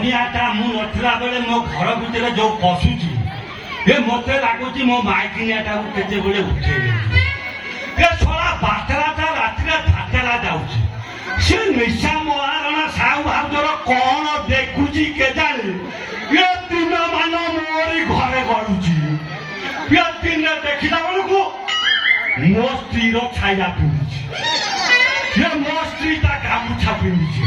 बनियाटा मु नथिला बेले मो घर भितर जो पशुची ए मते लागुची मो माइकिनियाटा केते बेले उठे ए छोरा बातराटा रात्रि थाटेला जाउची से निशा महाराणा साहू भाउजर कौन देखुची के जाने ए दिन मान मोरी घरे गड़ुची ए दिन देखिला बेलू मो स्त्रीर छाया पिंधुची ये मो स्त्री ता गामुछा पिंधुची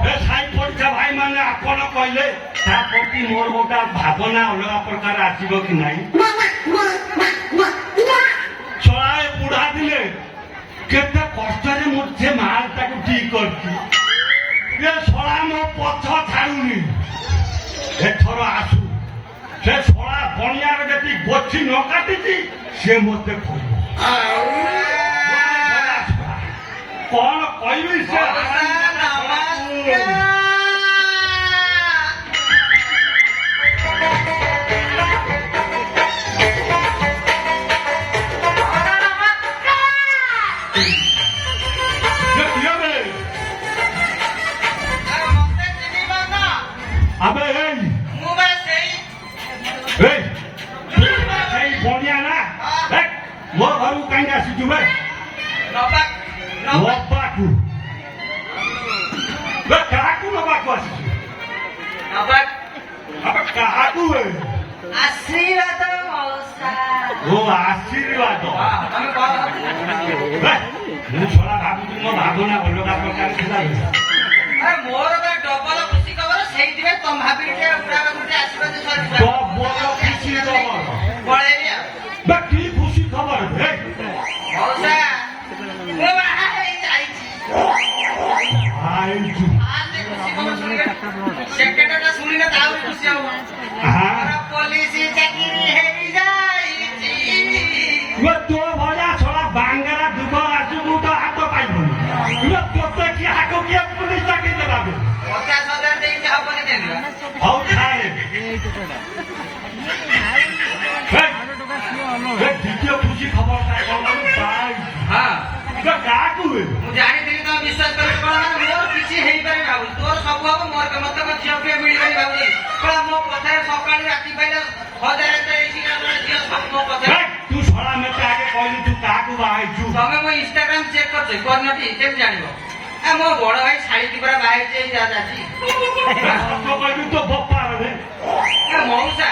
ए साई पड़िया भाई माने आपण कहले ता प्रति मोर गोटा भावना अलग प्रकार आसीबो कि नाही छोड़ाए बुढ़ा दिले केते कष्ट रे मुझे माल ताकू ठीक करती ये छोड़ा मो पथ छाड़ुनी एथर आसु से छोड़ा बनिया रे जति गोछी न काटिची से मते खोलो कौन कहबी से अबे बनिया ना मो घर कहीं आसीचु बे नबाकू बे काकू नबाकू आसीचु अब काकू है आशीर्वाद मौसा ओ आशीर्वाद तमे कह बे मु छोरा भाबुची मो भावना अलग प्रकार थिला अरे मोर बे डबल खुशी खबर सेही दिबे तम भाबी के पूरा गुटे आशीर्वाद सरी डबल खुशी खबर पळेलिया बे की खुशी खबर हे मौसा ओ बाहाई जाईची आइछु आज खुशी खबर सुनिके सेकेंडटा सुनिने ताऊ खुशी हो हां पुलिस चाकरी हेई जाईची वो तो भजा छोरा बांगरा दुख आसु तो हाथ पाइबनी यो तोते की हाको के पुलिस चाकरी देबाबे 50,000 देई जा होबने देनिया हौ खाए हे द्वितीय खुशी खबर का कोन पाई हां तो काकू मु जानि दिली त विश्वास करे कोन मोर किछि हेई पारे बाबू तोर सब हबो मोर के मत के झियो के मिली गई बाबू कोन मो पथार सकाळ राती पहिले हजार ते झियो सब मो पथार तू छोरा में आगे कहली तू काकू बाइछु तमे मो इंस्टाग्राम चेक करछे कोनटी केम जानिबो ए मो बड़ भाई साड़ी की पूरा बाहर जे दादाजी तो कहली तो बप्पा रे ए मौसा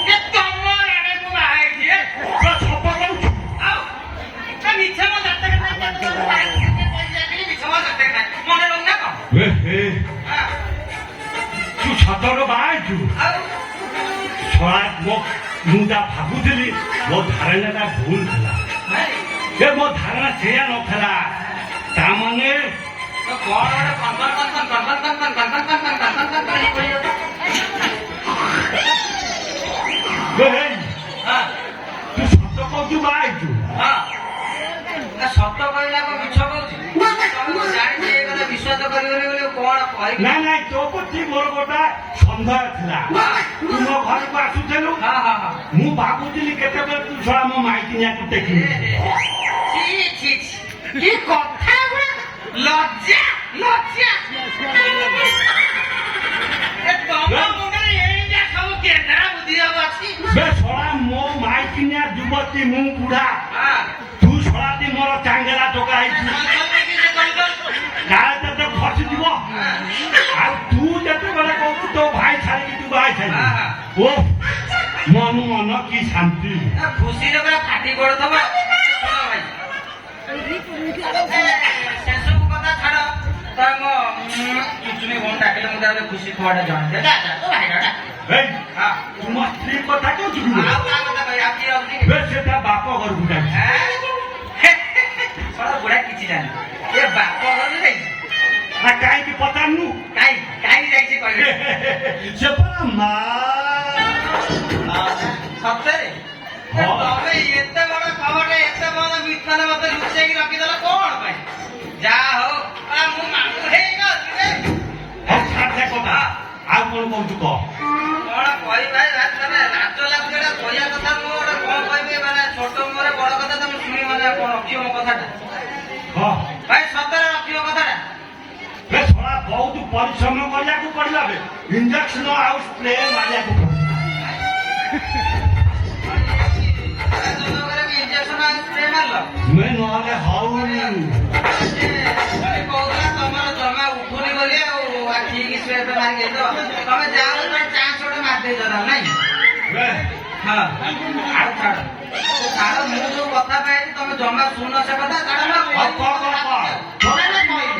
के तमर आने को बाहर जे तो छप्पा कहू आओ त मिछे मो जाते के मिछे मो जाते के मने लोग ना को हे तू छतर बाइछु आओ छोरा मो मुंडा भाबुଥିଲି मो धारणाटा भूल थिला ए मो धारणा सेया नथला ता माने तो कौन हे तू सत कहू बाइछु सत कहला को मिछ कहू जानि ए কথা विश्वास करिवले बोले कोन कहि ना ना तो प्रति मोर गोटा सन्देह थिला तू मो घर को आसुथेलु हां हां हां मु भाबुଥିଲି केतेबेले तू छोरा मो माइकिनिया को देखि छी छी की কথা गुडा लज्जा लज्जा ए तम मुंडे एई जा सब केना बुद्धि अछि बे छोरा मो माइकिनिया युवती मु बुढ़ा हां तू छोरा दी मोर चांगेला टोका आइछु गाय तो फसी जीव आ तू जते बेले कहू तो भाई छाड़ी तू भाई छाड़ी ओ मन मन की शांति खुशी रे पूरा फाटी पड़थबा सुनो भाई सेसु কথা ছাড়ো তার মো চুচুনি কোন ডাকলে মু তারে খুশি খবরটা জানা দে যা তো ভাই না এই हां तुम स्त्री কথা কেউ চুকি आ কথা ভাই আপনি আপনি बे सेटा बाप घर बुझा সারা বুড়া কিছু জানে এ বাপ ঘর যাই ना काई की पता नु কাই কাই যাইছে কইলে से परा मा সত্যরে তবে এতে বড় খবরটা এতে বড় মিথ্যার মধ্যে লুচিয়ে রাখি দিলা কোন ভাই যা হো আ মু মামু হেই গছি রে हम छाड़ কথা আর কোন কইছু ক কোন কই ভাই রাত মানে লাজ লাগছে কইয়া কথা মোর কোন কইবে মানে ছোট মোরে বড় কথা তুমি শুনি মানে কোন অক্ষিও কথাটা हां ভাই সত্যরে অক্ষিও কথাটা बे छोरा ବହୁତ ପରିଶ୍ରମ କରିବାକୁ ପଡିଲା ବେ ଇଞ୍ଜେକ୍ସନ ଆଉ ସ୍ପ୍ରେ ମାରିବାକୁ ପଡିଲା। ଇଞ୍ଜେକ୍ସନ ଆଉ ସ୍ପ୍ରେ ମାରିଲ ନୁହେଁ ନହେଲେ ହଉନି। କହୁଥିଲା ତମର ଜମା ଉଠୁନି ବୋଲି ଆଉ ଠିକ ସ୍ପ୍ରେ ମାରିକି ତ ତମେ ଯାଅ ଚାନ୍ସ ଗୋଟେ ମାରିଦେଇଛ ନା ନାଇଁ? ବେ, ହଁ ଆଉ ଛାଡ ଛାଡ ମୁଁ ଯୋଉ କଥା ପାଇଲି ତମେ ଜମା ଶୁଣ ସେ କଥା ଛାଡ ନା ଆଉ କହ, କହ, କହ।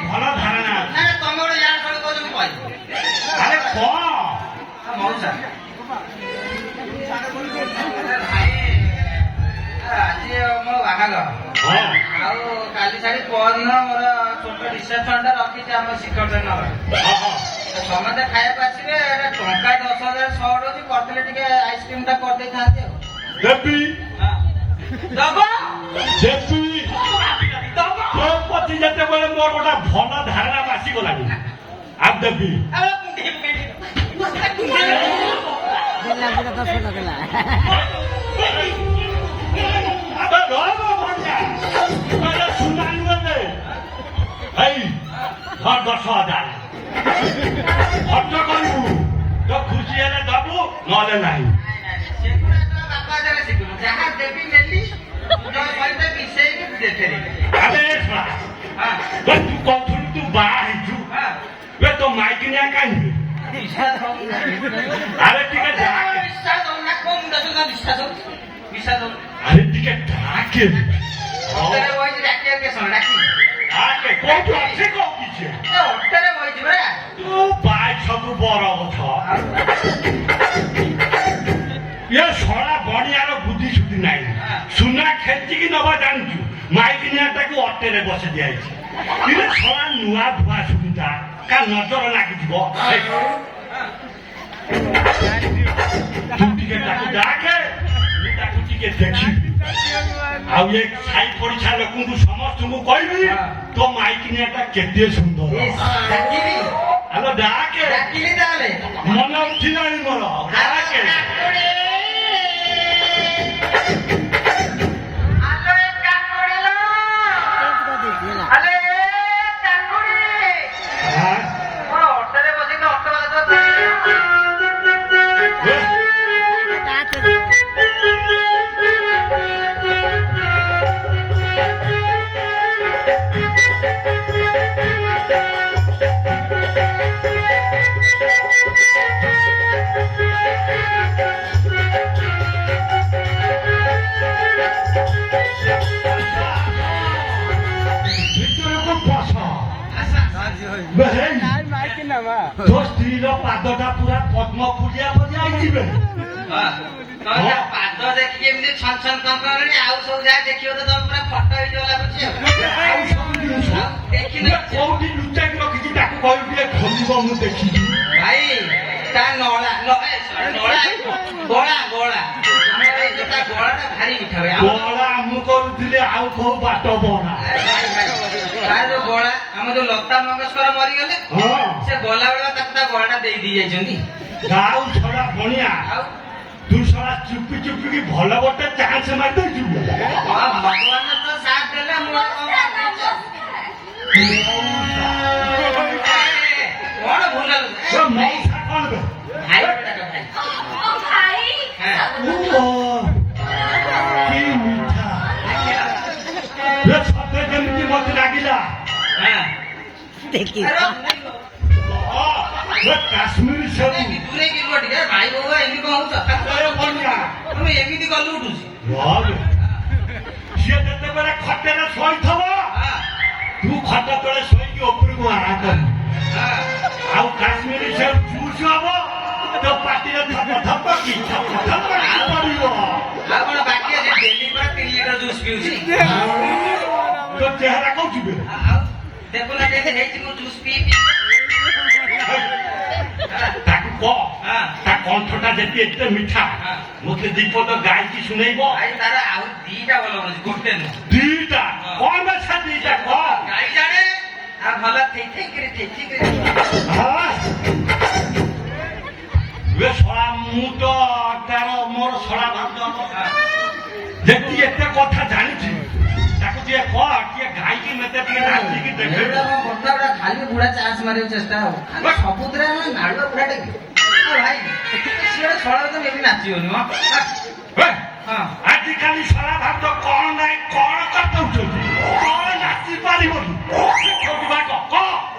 ଭଲ ଧାରଣା ଅଛି। ତମେ ଗୋଟେ ୟାର ସବୁ କହୁଛ ମୁଁ କହିବି ଆରେ କହ। ମଉସା ଆଜି ମୋ ବାହାଘର ହଁ ଆଉ କାଲି ଛାଡି ପରଦିନ ମୋର ଛୋଟ ରିସେପସନ ଟା ରଖିଛି ଆମ ଶିଖରରେ ନଗର ହଁ। ସମସ୍ତେ ଖାଇବାକୁ ଆସିବେ ଟଙ୍କା 10,000 ସର୍ଟ ଅଛି କରିଥିଲେ ଟିକେ ଆଇସ୍କ୍ରିମ ଟା କରିଦେଇଥାନ୍ତି ଆଉ ଦେବି ଦବ ଦେବି ଦବ ତୋ ପ୍ରତି ଯେତେବେଳେ ମୋର ଗୋଟେ ଭଲ ଧାରଣା ଆସିଗଲାଣି ଆଉ ଦେବି। ଆବେ ରହିବ ଭଣ୍ଡା। କହିଲେ ସୁନା ନୁହେଁ ବେ। ଏଇ ଧର 10,000 ଖର୍ଚ୍ଚ କରିବୁ ତ ଖୁସି ହେଲେ ଦବୁ ନହେଲେ ନାହିଁ। ସେଗୁଡା ତ ବାପା ଯାହା ଶିଖୁଛୁ ଯାହା ଦେବି ନେଲି ତୋ ସହିତ ମିଶେଇକି ଦେଖେଇଲି ଆବେ ଶଳା ହଁ ବେ ତୁ କହୁଥିଲୁ ତୁ ବାହା ହେଇଛୁ ହଁ ବେ ତୋ ମାଇକିନିଆ କାହିଁକି? ବିଶ୍ୱାସ ହଉନି ଆରେ ଟିକେ ଡାକେ। ବିଶ୍ୱାସ ହଉନି କୋଉ ମୁଣ୍ଡ ଚୁନା ବିଶ୍ୱାସ ହଉନି ବିଶ୍ୱାସ ହଉନି ଆରେ ଟିକେ ଡାକେ। ଅଟରେ ବଇଛି ଡାକିବା କେସ ଡାକିବି ଡାକେ କୋଉଠି ଅଛି କୋଉ କିଛି ଅଟରେ ବଇଛି ପରା ତୁ ବାଇ ସବୁ ବର ଗଛ ଏ ଶଳା ବଣିଆର ବୁଦ୍ଧି ସୁଦ୍ଧି ନାହିଁ। ସୁନା ଖେଚିକି ନବା ଜାଣିଛୁ ମାଇକିନିଆଟାକୁ ଅଟେରେ ବସେଇ ଦିଆଯାଇଛି। ଇରେ ଶଳା ନୂଆ ଧୁଆ ସୁବିଧା କା ନଜର ଲାଗିଯିବ। ତୁ ଟିକେ ତାକୁ ଡାକେ ମୁଁ ତାକୁ ଟିକେ ଦେଖିବି ଆଉ ଏ ସାଇ ପଡିଶା ଲୋକଙ୍କୁ ସମସ୍ତଙ୍କୁ କହିବି ତୋ ମାଇକିନିଆଟା କେତେ ସୁନ୍ଦର। ଡାକିବି ଆଲୋ ଡାକେ ଡାକିଲି ତାହେଲେ ମନ ଉଠିଲାଣି ମୋର ଡାକେ। ଭିତରକୁ ପଶ। ତୋ ସ୍ତ୍ରୀର ପାଦଟା ପୁରା ପଦ୍ମ ଫୁଲିଆ ଭଳିଆ ହେଇଯିବେ। ପାଦ ଦେଖିକି ଏମିତି ଛନ ଛନ କଙ୍କଣୀ ଆଉ ସବୁ ଯାହା ଦେଖିବ ତ ତମେ ପୁରା ଫଟୋ ହେଇଯିବ ଲାଗୁଛି ଆଉ ସବୁ ଜିନିଷ ଦେଖିନି କୋଉଠି ଲୁଚାକି ରଖିଛି ତାକୁ କହିବୁ ଟିକେ ଖୋଲିବ ମୁଁ ଦେଖିବି। ଭାଇ ତା ନଳା ଗଳା ଗଳା ଆମର ଏଇ ଯୋଉ ତା ଗଳାଟା ଭାରି ମିଠା ଭାଇ ଗଳା ମୁଁ କରୁଥିଲି ଆଉ କୋଉ ବାଟ ବଣା। ତାର ଯୋଉ ଗଳା ଆମ ଯୋଉ ଲତା ମଙ୍ଗେଶକର ମରିଗଲେ ହଁ ସେ ଗଲା ବେଳେ ତାକୁ ତା ଗଳାଟା ଦେଇ ଯାଇଛନ୍ତି ଗାଉ ଛଡା ବଣିଆ ଆଉ ତୁ ଶଳା ଚୁପି ଚୁପିକି ଭଲ ଗୋଟେ ଚାନ୍ସ ମାରିଦେଇଛୁ। ଭଗବାନ ତ ସାଥ ଦେଲେ ମୁଁ କଣ ଭୁଲ ମଉସା କଣ ବେ? ଭାଇ ଭାଇ କି ମିଠା ସତେ ଯେମିତି ମତେ ଲାଗିଲା କାଶ୍ମୀର ସବୁ ଦୂରେ କି ଟିକେ ଭାଇ ବୋଉ ଏମିତି କଣ ହଉଛ ବଣିଆ ତମେ ଏମିତି ଗଲୁ ଉଠୁଛି ସିଏ ଯେତେବେଳେ ଖଟରେ ଶୋଇଥବ ତୁ ଖଟ ତଳେ ଶୋଇକି ଉପରକୁ ଆରା କରିବୁ ଆଉ କାଶ୍ମୀରୀ ସେ ଜୁସ୍ ହବ ତୋ ପାଟିରେ ଥପ ଥପ କି ଥପ ଥପ ପଡିବ। ଆଉ କଣ ବାକି ଅଛି ଡେଲି ପୁରା 3 ଲିଟର ଜୁସ୍ ପିଉଛି ତୋ ଚେହେରା କଣ ଯିବେ ଆଉ ଦେଖୁନା ଯେମିତି ହେଇଛି ମୁଁ ଜୁସ୍ ପିଇ ତାକୁ କହ ତା କଣ୍ଠଟା ଯେତେ ଏତେ ମିଠା ମତେ ଦୀପଦ ଗାଇକି ଶୁଣେଇବ। ଭାଇ ତାର ଆଉ ଦିଟା ଭଲ ବନୁଛି ଗୋଟେ ନୁହଁ ଦିଟା କଣ ବେଶା ଦିଟା କହ ଗାଇ ଜାଣେ ଆଉ ଭଲ ଠିକ ଏ ଶଳା ମୁଁ ତ ତାର ମୋର ଶଳା ଭାତ ଯେତିକି ଏତେ କଥା ଜାଣିଛି ତାକୁ ଟିକେ କହ ଟିକେ ଗାଇକି ନାଚିକି ମତେ ଟିକେ ନାଚିକି ଦେଖେ ଏଇଟା କଣ କଥା ଗୁଡା ଖାଲି ବୁଢା ଚାନ୍ସ ମାରିବାକୁ ଚେଷ୍ଟା ହବ ସବୁଥିରେ ନାଳୁଆ ବୁଢାଟେ ଭାଇ ସିଏ ଛଡା ତ ଏମିତି ନାଚିବନି ମ ହଁ ଆଜିକାଲି ସାରା ଭାତ କଣ ନାହିଁ କଣ କରିଦଉଛନ୍ତି କଣ ନାଚି ପାରିବନି